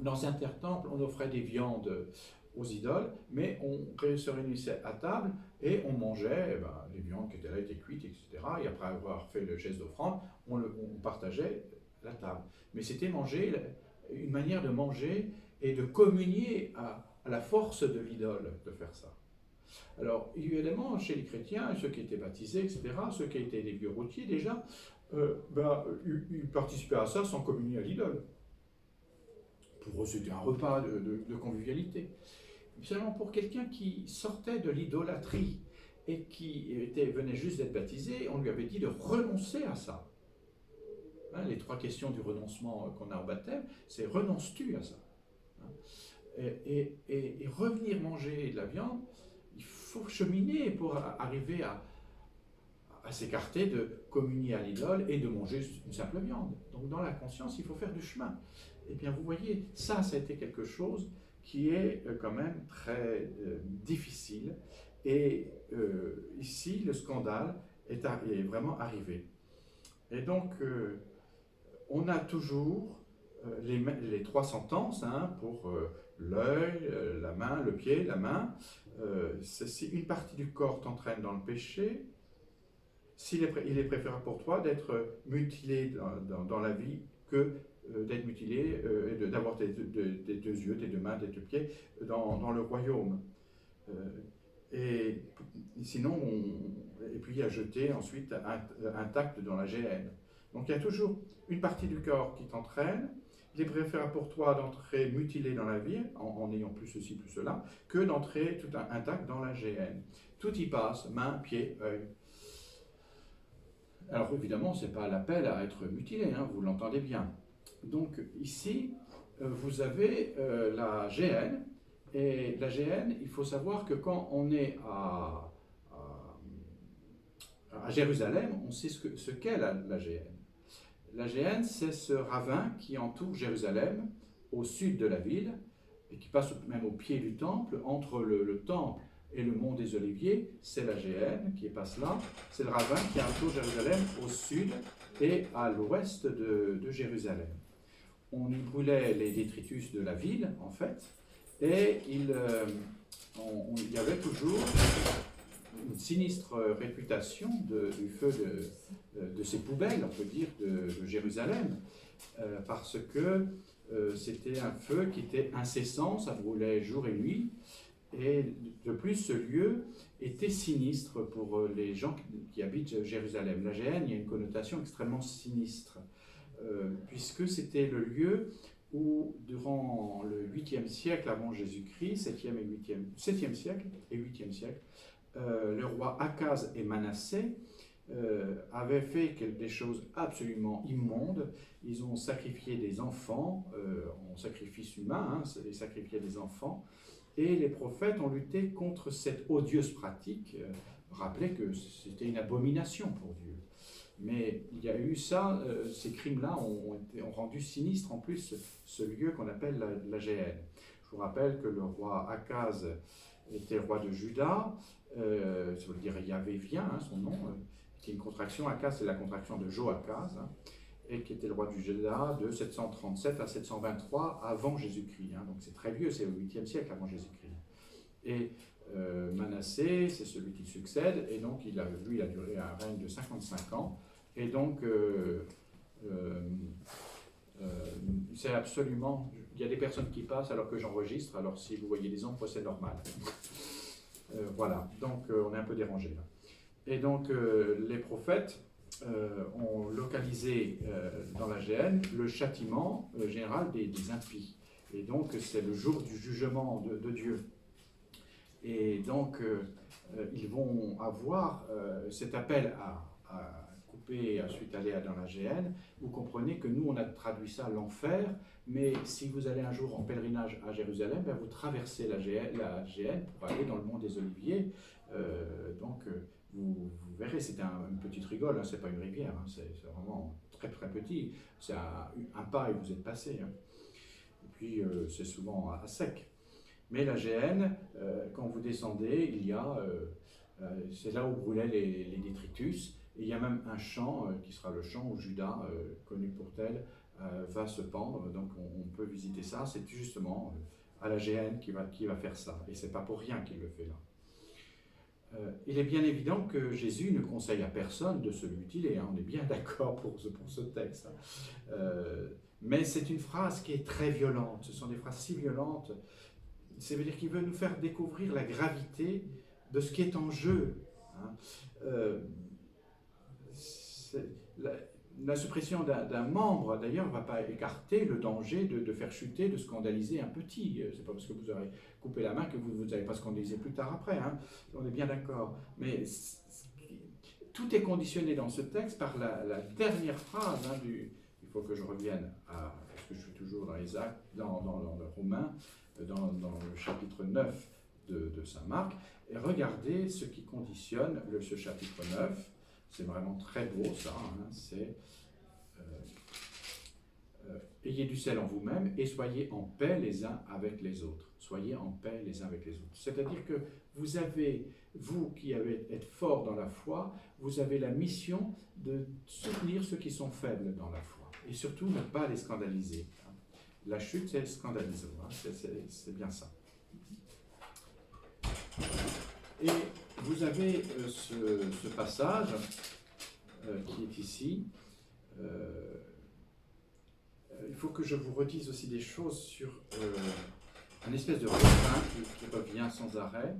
Speaker 1: dans un temple, on offrait des viandes aux idoles, mais on se réunissait à table et on mangeait les viandes qui étaient là, étaient cuites, etc. Et après avoir fait le geste d'offrande, on partageait la table. Mais c'était une manière de manger et de communier à la force de l'idole de faire ça. Alors, évidemment, chez les chrétiens, ceux qui étaient baptisés, etc., ceux qui étaient des vieux routiers déjà, ils participaient à ça sans communier à l'idole. Pour eux, c'était un repas de convivialité. seulement pour quelqu'un qui sortait de l'idolâtrie et qui venait juste d'être baptisé, on lui avait dit de renoncer à ça. Hein, les 3 questions du renoncement qu'on a au baptême, c'est renonces-tu à ça? Hein, et revenir manger de la viande, il faut cheminer pour arriver à s'écarter de communier à l'idole et de manger une simple viande. Donc dans la conscience, il faut faire du chemin. Eh bien, vous voyez, ça a été quelque chose qui est quand même très difficile. Et ici, le scandale est vraiment arrivé. Et donc, on a toujours les 3 sentences hein, pour l'œil, la main, le pied, la main. Si une partie du corps t'entraîne dans le péché, il est préférable pour toi d'être mutilé dans la vie que d'être mutilé et d'avoir tes 2 yeux, tes 2 mains, tes 2 pieds dans le royaume. Et sinon, et puis à jeter ensuite intact dans la géhenne. Donc il y a toujours une partie du corps qui t'entraîne. Il est préférable pour toi d'entrer mutilé dans la vie, en ayant plus ceci, plus cela, que d'entrer tout intact dans la géhenne. Tout y passe, main, pied, œil. Alors évidemment, ce n'est pas l'appel à être mutilé, hein, vous l'entendez bien. Donc ici, vous avez la géhenne, et la géhenne, il faut savoir que quand on est à Jérusalem, on sait ce qu'est la géhenne. La géhenne, c'est ce ravin qui entoure Jérusalem, au sud de la ville, et qui passe même au pied du temple, entre le temple et le mont des Oliviers, c'est la géhenne qui passe là, c'est le ravin qui entoure Jérusalem au sud et à l'ouest de Jérusalem. On y brûlait les détritus de la ville, en fait, et il y avait toujours une sinistre réputation du feu de ces poubelles, on peut dire, de Jérusalem, parce que c'était un feu qui était incessant, ça brûlait jour et nuit, et de plus ce lieu était sinistre pour les gens qui habitent Jérusalem. La géhenne, il y a une connotation extrêmement sinistre, puisque c'était le lieu où, durant le 8e siècle avant Jésus-Christ, 7e siècle et 8e siècle, le roi Akaz et Manassé avaient fait des choses absolument immondes. Ils ont sacrifié des enfants, en sacrifice humain, hein, ils sacrifiaient des enfants, et les prophètes ont lutté contre cette odieuse pratique, rappelaient que c'était une abomination pour Dieu. Mais il y a eu ça, ces crimes-là ont rendu sinistre en plus ce lieu qu'on appelle la géhenne. Je vous rappelle que le roi Akaz était roi de Juda, ça veut dire Yavévien, hein, son nom, qui est une contraction. Akaz, c'est la contraction de Joachaz, hein, et qui était le roi du Juda de 737 à 723 avant Jésus-Christ. Hein, donc c'est très vieux, c'est au 8e siècle avant Jésus-Christ. Et Manassé, c'est celui qui succède, et donc lui, il a duré un règne de 55 ans, et donc c'est absolument... Il y a des personnes qui passent alors que j'enregistre, alors si vous voyez des ombres, c'est normal. Voilà, donc on est un peu dérangé là. Et donc les prophètes ont localisé dans la géhenne le châtiment général des impies. Et donc c'est le jour du jugement de Dieu. Et donc ils vont avoir cet appel à couper et ensuite aller dans la géhenne. Vous comprenez que nous on a traduit ça l'enfer, mais si vous allez un jour en pèlerinage à Jérusalem, ben vous traversez la géhenne pour aller dans le mont des Oliviers. Vous verrez, c'est une petite rigole, hein, c'est pas une rivière, hein, c'est vraiment très très petit. C'est un pas et vous êtes passé. Hein. Et puis c'est souvent à sec. Mais la géhenne, quand vous descendez, il y a, c'est là où brûlaient les détritus. Et il y a même un champ qui sera le champ où Judas, connu pour tel, va se pendre. Donc on peut visiter ça. C'est justement à la géhenne qui va faire ça. Et c'est pas pour rien qu'il le fait là. Il est bien évident que Jésus ne conseille à personne de se mutiler. Hein. On est bien d'accord pour ce texte. Hein. Mais c'est une phrase qui est très violente. Ce sont des phrases si violentes. Ça veut dire qu'il veut nous faire découvrir la gravité de ce qui est en jeu. Hein. La suppression d'un membre, d'ailleurs, ne va pas écarter le danger de faire chuter, de scandaliser un petit. Ce n'est pas parce que vous aurez coupé la main que vous n'allez pas scandaliser plus tard après. Hein. On est bien d'accord. Mais tout est conditionné dans ce texte par la dernière phrase il faut que je revienne à, parce que je suis toujours dans les actes, dans le Romain, dans le chapitre 9 de Saint Marc, et regardez ce qui conditionne ce chapitre 9. C'est vraiment très beau ça, hein, c'est ayez du sel en vous-même et soyez en paix les uns avec les autres. Soyez en paix les uns avec les autres. C'est-à-dire que vous qui êtes forts dans la foi, vous avez la mission de soutenir ceux qui sont faibles dans la foi. Et surtout, ne pas les scandaliser. La chute, c'est scandalisant. Hein, c'est bien ça. Et vous avez ce passage qui est ici. Il faut que je vous redise aussi des choses sur un espèce de refrain qui revient sans arrêt,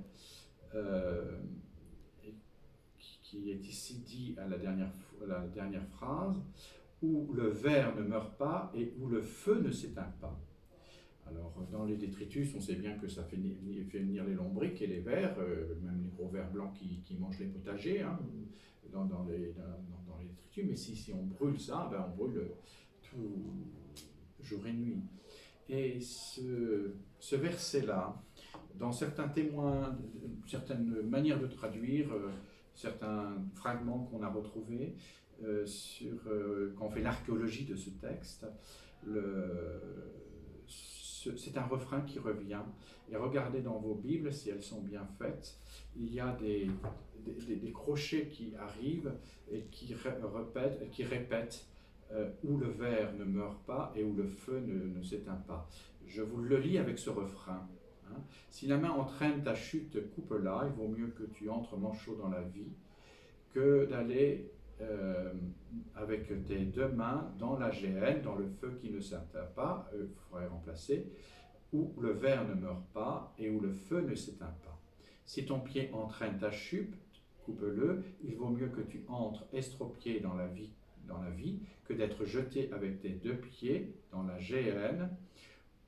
Speaker 1: qui est ici dit à la dernière phrase, où le ver ne meurt pas et où le feu ne s'éteint pas. Alors, dans les détritus, on sait bien que ça fait venir les lombrics et les vers, même les gros vers blancs qui mangent les potagers, hein, dans les détritus. Mais si on brûle ça, ben on brûle tout jour et nuit. Et ce verset-là, dans certains témoins, certaines manières de traduire, certains fragments qu'on a retrouvés, quand on fait l'archéologie de ce texte, c'est un refrain qui revient. Et regardez dans vos Bibles, si elles sont bien faites, il y a des crochets qui arrivent et qui répètent où le ver ne meurt pas et où le feu ne s'éteint pas. Je vous le lis avec ce refrain. Hein. Si la main entraîne ta chute, coupe-la. Il vaut mieux que tu entres manchot dans la vie que d'aller avec tes deux mains dans la géhenne, dans le feu qui ne s'éteint pas, il faudrait remplacer, où le ver ne meurt pas et où le feu ne s'éteint pas. Si ton pied entraîne ta chute, coupe-le. Il vaut mieux que tu entres estropié dans la vie que d'être jeté avec tes deux pieds dans la géhenne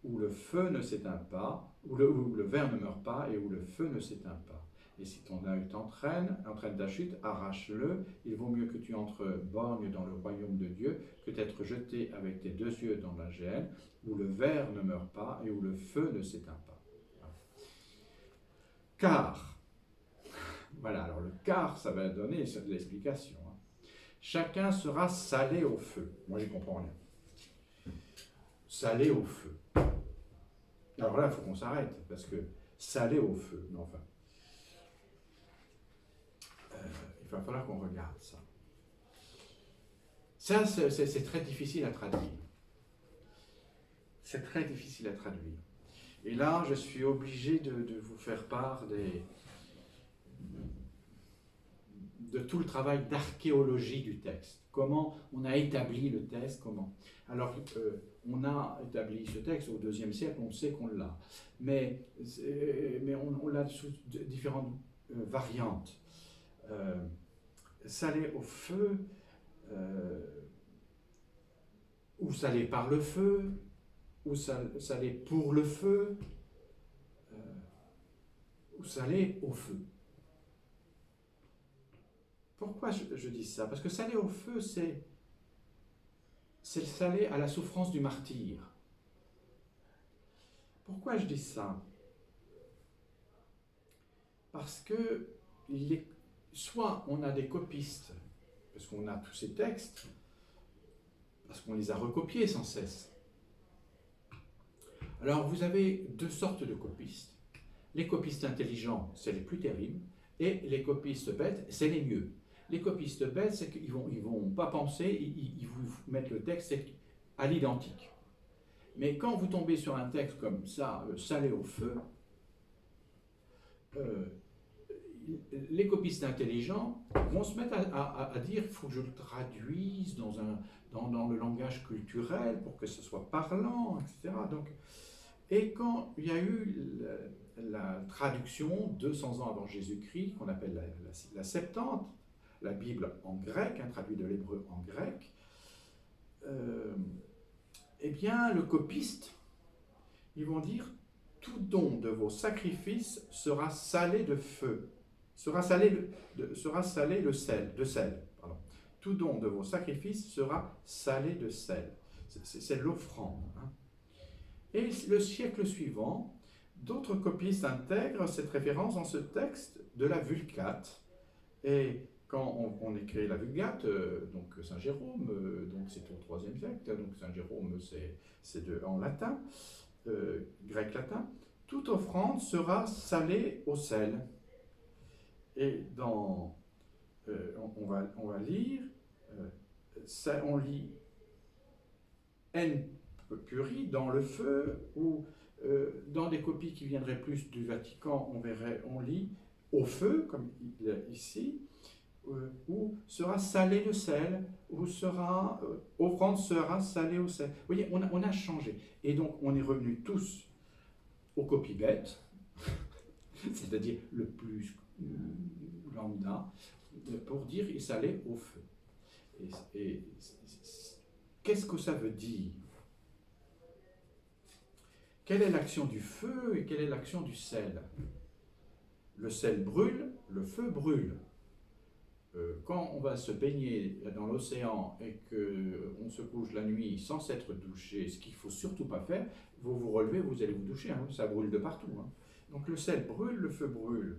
Speaker 1: où le feu ne s'éteint pas, où le ver ne meurt pas et où le feu ne s'éteint pas. Et si ton œil entraîne ta chute, arrache-le. Il vaut mieux que tu entres borgne dans le royaume de Dieu que d'être jeté avec tes deux yeux dans la géhenne où le ver ne meurt pas et où le feu ne s'éteint pas. Car, voilà, alors le car, ça va donner de l'explication. Hein. Chacun sera salé au feu. Moi, j'y comprends rien. Salé au feu. Alors là, il faut qu'on s'arrête, parce que salé au feu, mais enfin, il va falloir qu'on regarde ça. Ça, c'est très difficile à traduire. C'est très difficile à traduire. Et là, je suis obligé de vous faire part de tout le travail d'archéologie du texte. Comment on a établi le texte, comment. Alors, on a établi ce texte au IIe siècle, on sait qu'on l'a. Mais on l'a sous différentes variantes. Salé au feu, ou salé par le feu, ou salé pour le feu, ou salé au feu. Pourquoi je dis ça? Parce que salé au feu, c'est salé à la souffrance du martyr. Pourquoi je dis ça? Parce que soit on a des copistes, parce qu'on a tous ces textes, parce qu'on les a recopiés sans cesse. Alors vous avez deux sortes de copistes. Les copistes intelligents, c'est les plus terribles, et les copistes bêtes, c'est les mieux. Les copistes bêtes, c'est qu'ils vont pas penser, ils vous mettent le texte à l'identique. Mais quand vous tombez sur un texte comme ça, salé au feu, les copistes intelligents vont se mettre à dire il faut que je le traduise dans le langage culturel pour que ce soit parlant, etc. Donc, et quand il y a eu la traduction 200 ans avant Jésus-Christ, qu'on appelle la Septante, la Bible en grec, traduite de l'hébreu en grec, eh bien, le copiste, ils vont dire, tout don de vos sacrifices sera salé de feu, sera salé de sel. Pardon. Tout don de vos sacrifices sera salé de sel. C'est l'offrande. Hein. Et le siècle suivant, d'autres copistes intègrent cette référence dans ce texte de la Vulgate. Et quand on écrit la Vulgate, donc Saint Jérôme, donc c'est au IIIe siècle, donc Saint Jérôme c'est en latin, grec-latin, toute offrande sera salée au sel. Et on va lire, on lit en puri dans le feu, ou dans des copies qui viendraient plus du Vatican, on lit au feu, comme ici, où sera salé le sel, où offrande sera salée au sel. Vous voyez, on a changé. Et donc, on est revenus tous aux copies bêtes, c'est-à-dire le plus lambda, pour dire il salé au feu. Et qu'est-ce que ça veut dire? Quelle est l'action du feu et quelle est l'action du sel? Le sel brûle, le feu brûle. Quand on va se baigner dans l'océan et qu'on se couche la nuit sans s'être douché, ce qu'il ne faut surtout pas faire, vous vous relevez, vous allez vous doucher, hein, ça brûle de partout. Hein. Donc le sel brûle, le feu brûle.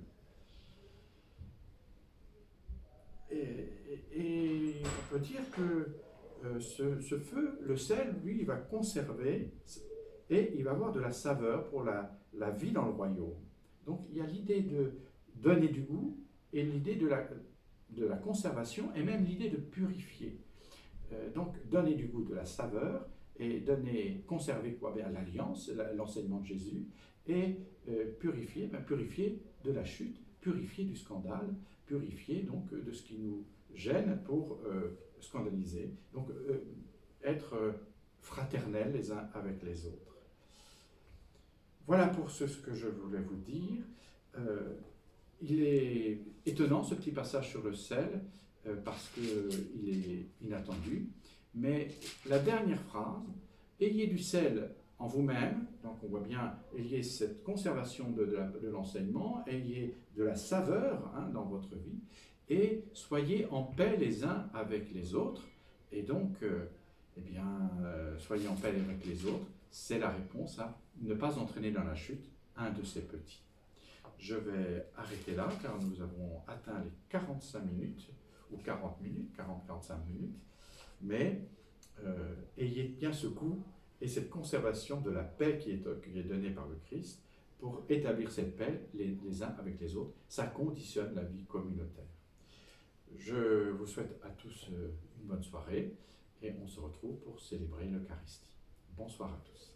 Speaker 1: Et on peut dire que ce feu, le sel, lui, il va conserver et il va avoir de la saveur pour la vie dans le royaume. Donc il y a l'idée de donner du goût et l'idée de la conservation et même l'idée de purifier. Donc donner du goût, de la saveur et conserver quoi? Bien, l'alliance, l'enseignement de Jésus, et purifier de la chute, purifier du scandale, purifier donc de ce qui nous gêne pour scandaliser. Donc être fraternels les uns avec les autres. Voilà pour ce que je voulais vous dire. Il est étonnant ce petit passage sur le sel, parce qu'il est inattendu, mais la dernière phrase, « Ayez du sel en vous-même », donc on voit bien, ayez cette conservation de l'enseignement, ayez de la saveur dans votre vie, et soyez en paix les uns avec les autres, et donc, soyez en paix avec les autres, c'est la réponse à ne pas entraîner dans la chute un de ces petits. Je vais arrêter là, car nous avons atteint les 45 minutes, ou 40 minutes, 40-45 minutes, mais ayez bien ce goût et cette conservation de la paix qui est donnée par le Christ, pour établir cette paix les uns avec les autres. Ça conditionne la vie communautaire. Je vous souhaite à tous une bonne soirée, et on se retrouve pour célébrer l'Eucharistie. Bonsoir à tous.